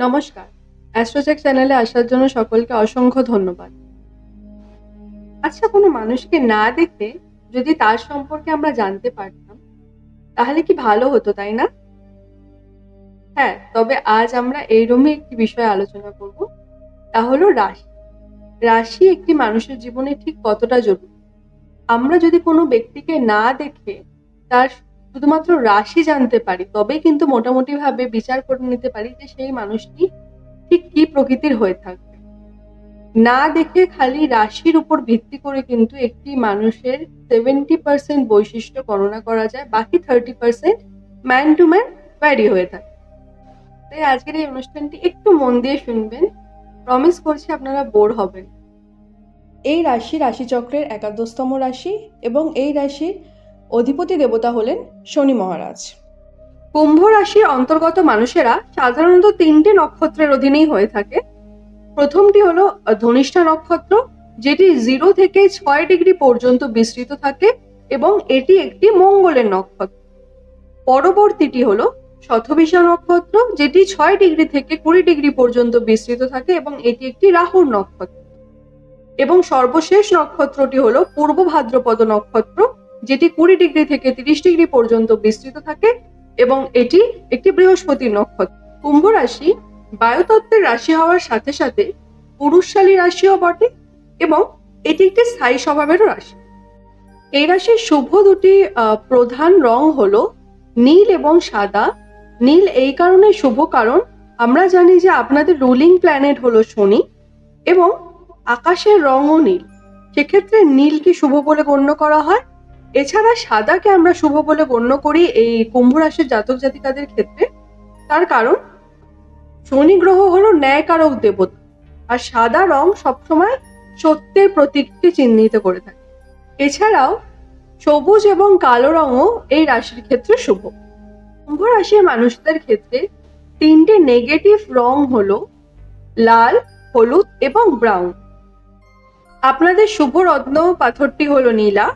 নমস্কার। অ্যাস্ট্রোচেক চ্যানেলে আসার জন্য সকলকে অসংখ্য ধন্যবাদ। আচ্ছা, কোনো মানুষকে না দেখে যদি তার সম্পর্কে আমরা জানতে পারতাম, তাহলে কি ভালো হতো, তাই না? হ্যাঁ, তবে আজ আমরা এইরকমই একটি বিষয়ে আলোচনা করব। তা হলো রাশি। রাশি একটি মানুষের জীবনে ঠিক কতটা জরুরি? আমরা যদি কোনো ব্যক্তিকে না দেখে তার শুধুমাত্র রাশি জানতে পারি, তবেই কিন্তু মোটামুটিভাবে বিচার করে নিতে পারি যে সেই মানুষটি ঠিক কি প্রকৃতির হয়ে থাকবে। না দেখে খালি রাশির উপর ভিত্তি করে কিন্তু একটি মানুষের 70% বৈশিষ্ট্য গণনা করা যায়, বাকি 30% ম্যান টু ম্যান ভ্যারি হয়ে থাকে। তাই আজকের এই অনুষ্ঠানটি একটু মন দিয়ে শুনবেন, প্রমিস করছি আপনারা বোর হবেন। এই রাশি রাশিচক্রের একাদশতম রাশি এবং এই রাশির অধিপতি দেবতা হলেন শনি মহারাজ। কুম্ভ রাশির অন্তর্গত মানুষেরা সাধারণত 3টে নক্ষত্রের অধীনেই হয়ে থাকে। প্রথমটি হলো ধনিষ্ঠা নক্ষত্র, যেটি 0 থেকে 6 ডিগ্রি পর্যন্ত বিস্তৃত থাকে এবং এটি একটি মঙ্গলের নক্ষত্র। পরবর্তীটি হলো শতভিষা নক্ষত্র, যেটি 6 ডিগ্রি থেকে 20 ডিগ্রি পর্যন্ত বিস্তৃত থাকে এবং এটি একটি রাহুর নক্ষত্র। এবং সর্বশেষ নক্ষত্রটি হলো পূর্ব ভাদ্রপদ নক্ষত্র, যেটি 20 ডিগ্রি থেকে 30 ডিগ্রি পর্যন্ত বিস্তৃত থাকে এবং এটি একটি বৃহস্পতির নক্ষত্র। কুম্ভ রাশি বায়ুতত্ত্বের রাশি হওয়ার সাথে সাথে পুরুষশালী রাশিও বটে এবং এটি একটি স্থায়ী স্বভাবেরও রাশি। এই রাশির শুভ দুটি প্রধান রং হলো নীল এবং সাদা। নীল এই কারণে শুভ কারণ আমরা জানি যে আপনাদের রুলিং প্ল্যানেট হলো শনি এবং আকাশের রঙও নীল, সেক্ষেত্রে নীলকে শুভ বলে গণ্য করা হয়। এছাড়া সাদাকে আমরা শুভ বলে গণ্য করি এই কুম্ভ রাশির জাতক জাতিকাদের ক্ষেত্রে, তার কারণ শনি গ্রহ হলো ন্যায়কারক দেবতা আর সাদা রং সবসময় সত্যের প্রতীককে চিহ্নিত করে থাকে। এছাড়াও সবুজ এবং কালো রঙও এই রাশির ক্ষেত্রে শুভ। কুম্ভ রাশির মানুষদের ক্ষেত্রে 3টে নেগেটিভ রং হলো লাল, হলুদ এবং ব্রাউন। আপনাদের শুভ রত্ন পাথরটি হলো নীলা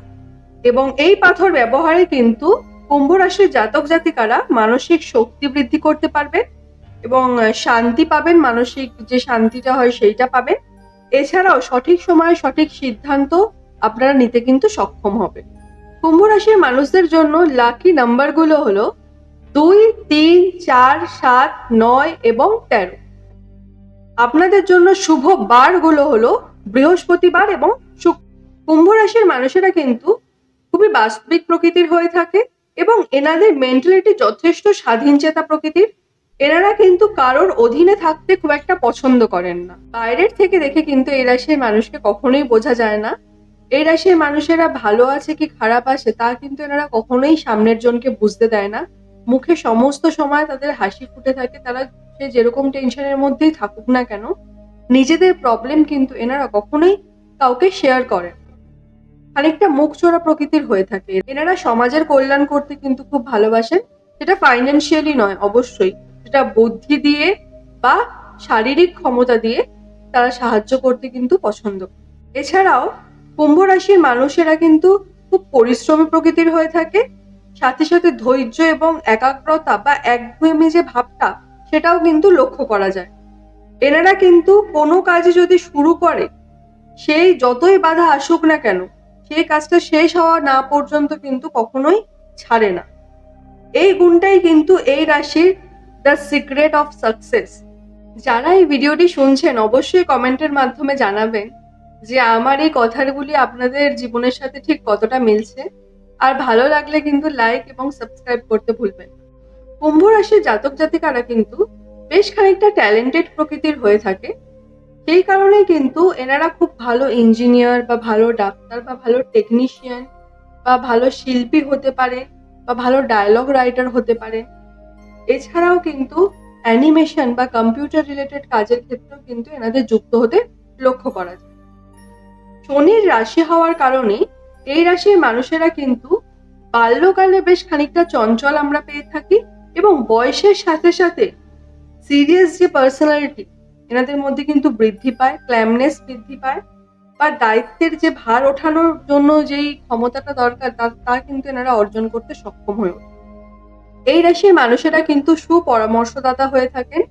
এবং এই পাথর ব্যবহারে কিন্তু কুম্ভ রাশির জাতক জাতিকারা মানসিক শক্তি বৃদ্ধি করতে পারবেন এবং শান্তি পাবেন, মানসিক যে শান্তিটা হয় সেইটা পাবেন। এছাড়াও সঠিক সময়ে সঠিক সিদ্ধান্ত আপনারা নিতে কিন্তু সক্ষম হবেন। কুম্ভ রাশির মানুষদের জন্য লাকি নাম্বারগুলো হলো 2, 3, 4, 7, 9 এবং 13। আপনাদের জন্য শুভ বারগুলো হলো বৃহস্পতিবার এবং শুক্র। কুম্ভ রাশির মানুষেরা কিন্তু খুবই বাস্তবিক প্রকৃতির হয়ে থাকে এবং এনাদের মেন্টালিটি যথেষ্ট স্বাধীনচেতা প্রকৃতির। এনারা কিন্তু কারোর অধীনে থাকতে খুব একটা পছন্দ করেন না। বাইরের থেকে দেখে কিন্তু এই রাশির মানুষকে কখনোই বোঝা যায় না। এই রাশির মানুষেরা ভালো আছে কি খারাপ আছে তা কিন্তু এনারা কখনোই সামনের জনকে বুঝতে দেয় না। মুখে সমস্ত সময় তাদের হাসি ফুটে থাকে, তারা সে যেরকম টেনশনের মধ্যেই থাকুক না কেন, নিজেদের প্রবলেম কিন্তু এনারা কখনোই কাউকে শেয়ার করেন। খানিকটা মুখ চোরা প্রকৃতির হয়ে থাকে। এনারা সমাজের কল্যাণ করতে কিন্তু খুব ভালোবাসেন, সেটা ফাইন্যান্সিয়ালি নয় অবশ্যই, সেটা বুদ্ধি দিয়ে বা শারীরিক ক্ষমতা দিয়ে তারা সাহায্য করতে কিন্তু পছন্দ করে। এছাড়াও কুম্ভ রাশির মানুষেরা কিন্তু খুব পরিশ্রমী প্রকৃতির হয়ে থাকে, সাথে সাথে ধৈর্য এবং একাগ্রতা বা একগুঁয়েমি যে ভাবটা সেটাও কিন্তু লক্ষ্য করা যায়। এনারা কিন্তু কোনো কাজে যদি শুরু করে, সেই যতই বাধা আসুক না কেন, সেই কাজটা শেষ হওয়া না পর্যন্ত কিন্তু কখনোই ছাড়ে না। এই গুণটাই কিন্তু এই রাশির দ্য সিক্রেট অফ সাকসেস। যারা এই ভিডিওটি শুনছেন অবশ্যই কমেন্টের মাধ্যমে জানাবেন যে আমার এই কথাগুলি আপনাদের জীবনের সাথে ঠিক কতটা মিলছে, আর ভালো লাগলে কিন্তু লাইক এবং সাবস্ক্রাইব করতে ভুলবেন না। কুম্ভ রাশির জাতক জাতিকারা কিন্তু বেশ খানিকটা ট্যালেন্টেড প্রকৃতির হয়ে থাকে, সেই কারণেই কিন্তু এনারা খুব ভালো ইঞ্জিনিয়ার বা ভালো ডাক্তার বা ভালো টেকনিশিয়ান বা ভালো শিল্পী হতে পারে বা ভালো ডায়লগ রাইটার হতে পারে। এছাড়াও কিন্তু অ্যানিমেশন বা কম্পিউটার রিলেটেড কাজের ক্ষেত্রেও কিন্তু এনাদের যুক্ত হতে লক্ষ্য করা যায়। শনির রাশি হওয়ার কারণে এই রাশির মানুষেরা কিন্তু বাল্যকালে বেশ খানিকটা চঞ্চল আমরা পেয়ে থাকি এবং বয়সের সাথে সাথে সিরিয়াস যে পার্সোনালিটি এনাদের মধ্যে কিন্তু বৃদ্ধি পায়, ক্ল্যামনেস বৃদ্ধি পায় বা দায়িত্বের যে ভার ওঠানোর জন্য যেই ক্ষমতাটা দরকার তা কিন্তু এনারা অর্জন করতে সক্ষম হয়ে ওঠে। এই রাশির মানুষেরা কিন্তু সুপরামর্শদাতা হয়ে থাকেন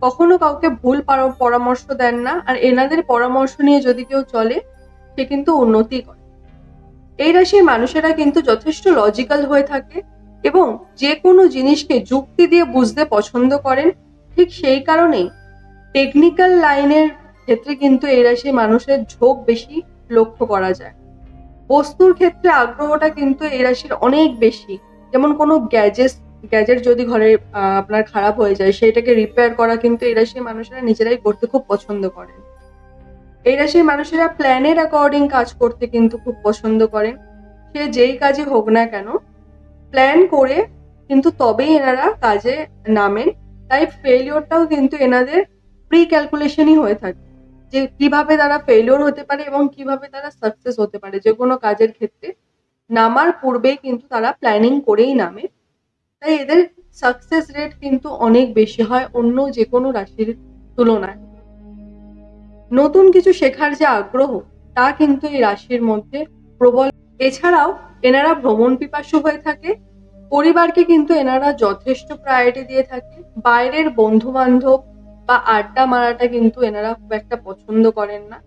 কখনো কাউকে ভুল পরামর্শ দেন না, আর এনাদের পরামর্শ নিয়ে যদি কেউ চলে সে কিন্তু উন্নতি করে। এই রাশির মানুষেরা কিন্তু যথেষ্ট লজিক্যাল হয়ে থাকে এবং যে কোনো জিনিসকে যুক্তি দিয়ে বুঝতে পছন্দ করেন। ঠিক সেই কারণেই টেকনিক্যাল লাইনের ক্ষেত্রে কিন্তু এই রাশির মানুষের ঝোঁক বেশি লক্ষ্য করা যায়। বস্তুর ক্ষেত্রে আগ্রহটা কিন্তু এই রাশির অনেক বেশি। যেমন কোনো গ্যাজেট যদি ঘরে আপনার খারাপ হয়ে যায়, সেটাকে রিপেয়ার করা কিন্তু এই রাশির মানুষেরা নিজেরাই করতে খুব পছন্দ করেন। এই রাশির মানুষেরা প্ল্যানের অ্যাকর্ডিং কাজ করতে কিন্তু খুব পছন্দ করেন। সে যেই কাজই হোক না কেন, প্ল্যান করে কিন্তু তবেই এনারা কাজে নামেন। তাই ফেলিওরটাও কিন্তু এনাদের প্রি ক্যালকুলেশনই হয়ে থাকে, যে কিভাবে তারা ফেলিওর হতে পারে এবং কিভাবে তারা সাকসেস হতে পারে। যে কোনো কাজের ক্ষেত্রে নামার পূর্বেই কিন্তু তারা প্ল্যানিং করেই নামে। তাই এদের সাকসেস রেট কিন্তু অনেক বেশি হয় অন্য যে কোনো রাশির তুলনায়। নতুন কিছু শেখার যে আগ্রহ, তা কিন্তু এই রাশির মধ্যে প্রবল। এছাড়াও এনারা ভ্রমণ পিপাসু হয়ে থাকে। পরিবারকে কিন্তু এনারা যথেষ্ট প্রায়োরিটি দিয়ে থাকে। বাইরের বন্ধু বান্ধব বা আড্ডা মারাটা কিন্তু এনারা খুব একটা পছন্দ করেন না।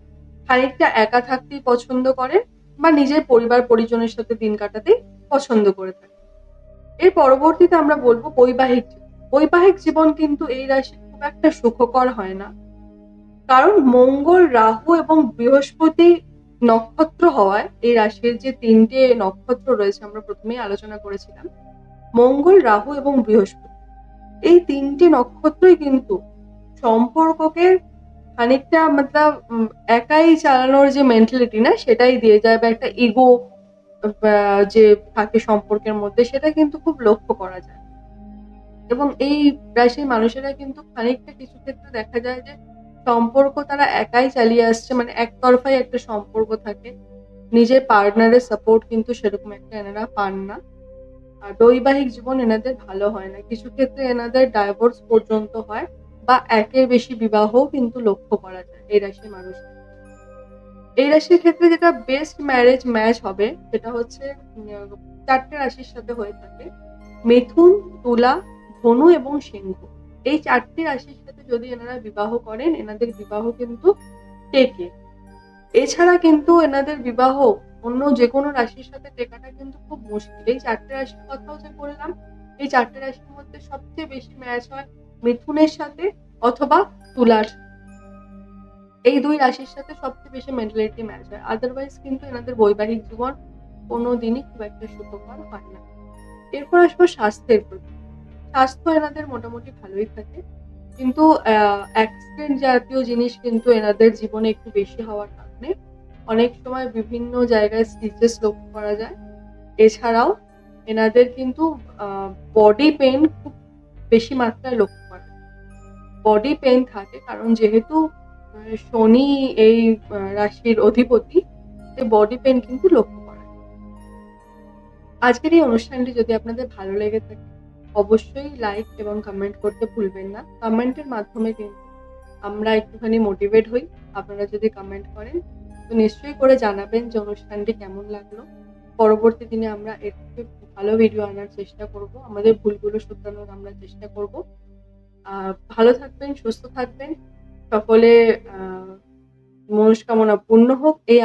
খানিকটা একা থাকতেই পছন্দ করেন বা নিজের পরিবার পরিজনের সাথে দিন কাটাতেই পছন্দ করে থাকে। এর পরবর্তীতে আমরা বলবো বৈবাহিক জীবন। বৈবাহিক জীবন কিন্তু এই রাশি খুব একটা সুখকর হয় না, কারণ মঙ্গল, রাহু এবং বৃহস্পতি নক্ষত্র হওয়ায় এই রাশির যে তিনটে নক্ষত্র রয়েছে আমরা প্রথমেই আলোচনা করেছিলাম, মঙ্গল, রাহু এবং বৃহস্পতি, এই তিনটে নক্ষত্রই কিন্তু সম্পর্ককে খানিকটা একাই চালানোর যে মেন্টালিটি না, সেটাই দিয়ে যায়, বা একটা ইগো যে থাকে সম্পর্কের মধ্যে, সেটা কিন্তু খুব লক্ষ্য করা যায়। এবং এই রাশির মানুষেরা কিন্তু খানিকটা কিছু ক্ষেত্রে দেখা যায় যে সম্পর্ক তারা একাই চালিয়ে আসছে, মানে একতরফাই একটা সম্পর্ক থাকে। নিজের পার্টনারের সাপোর্ট কিন্তু সেরকম একটা এনারা পান না। আর বৈবাহিক জীবন এনাদের ভালো হয় না। কিছু ক্ষেত্রে এনাদের ডাইভোর্স পর্যন্ত হয় বা একের বেশি বিবাহও কিন্তু লক্ষ্য করা যায় এই রাশির মানুষদের। এই রাশির ক্ষেত্রে যেটা বেস্ট ম্যারেজ ম্যাচ হবে সেটা হচ্ছে ৪ টে রাশির সাথে হয়ে থাকে। মিথুন, তুলা, ধনু এবং সিংহ। এই ৪ টে রাশির সাথে যদি এনারা বিবাহ করেন, এনাদের বিবাহ কিন্তু টেকে। এছাড়া কিন্তু এনাদের বিবাহ অন্য যেকোনো রাশির সাথে টেকাটা কিন্তু খুব মুশকিল। এই ৪ টে রাশির কথাও যে বললাম, এই ৪ টে রাশির মধ্যে সবচেয়ে বেশি ম্যাচ হয় মিথুনের সাথে অথবা তুলার সাথে। এই ২ রাশির সাথে সবচেয়ে বেশি মেন্টালিটি ম্যাচ হয়। আদারওয়াইজ কিন্তু এনাদের বৈবাহিক জীবন কোনোদিনই খুব একটা সুখকর হয় না। এরপর আসবো স্বাস্থ্যের প্রতি। স্বাস্থ্য এনাদের মোটামুটি ভালোই থাকে। কিন্তু অ্যাক্সিডেন্ট জাতীয় জিনিস কিন্তু এনাদের জীবনে একটু বেশি হওয়ার কারণে অনেক সময় বিভিন্ন জায়গায় স্টিচেস লক্ষ্য করা যায়। এছাড়াও এনাদের কিন্তু আ বডি পেইন খুব বেশি মাত্রায় লক্ষ্য করা যায়। বডি পেইন থাকে, কারণ যেহেতু শনি এই রাশির অধিপতি, তাই বডি পেইন কিন্তু লক্ষ্য করা যায়। আজকের এই অনুষ্ঠানটি যদি আপনাদের ভালো লেগে থাকে, অবশ্যই লাইক এবং কমেন্ট করতে ভুলবেন না। কমেন্টের মাধ্যমে কিন্তু আমরা একটুখানি মোটিভেট হই। আপনারা যদি কমেন্ট করেন তো নিশ্চয়ই করে জানাবেন যে অনুষ্ঠানটি কেমন লাগলো। পরবর্তী দিনে আমরা এর থেকে ভালো ভিডিও আনার চেষ্টা করব। আমাদের ভুলগুলো শুধরানোর আমরা চেষ্টা করব। ভালো থাকবেন, সুস্থ থাকবেন। সকলে মনস্কামনা পূর্ণ হোক, এই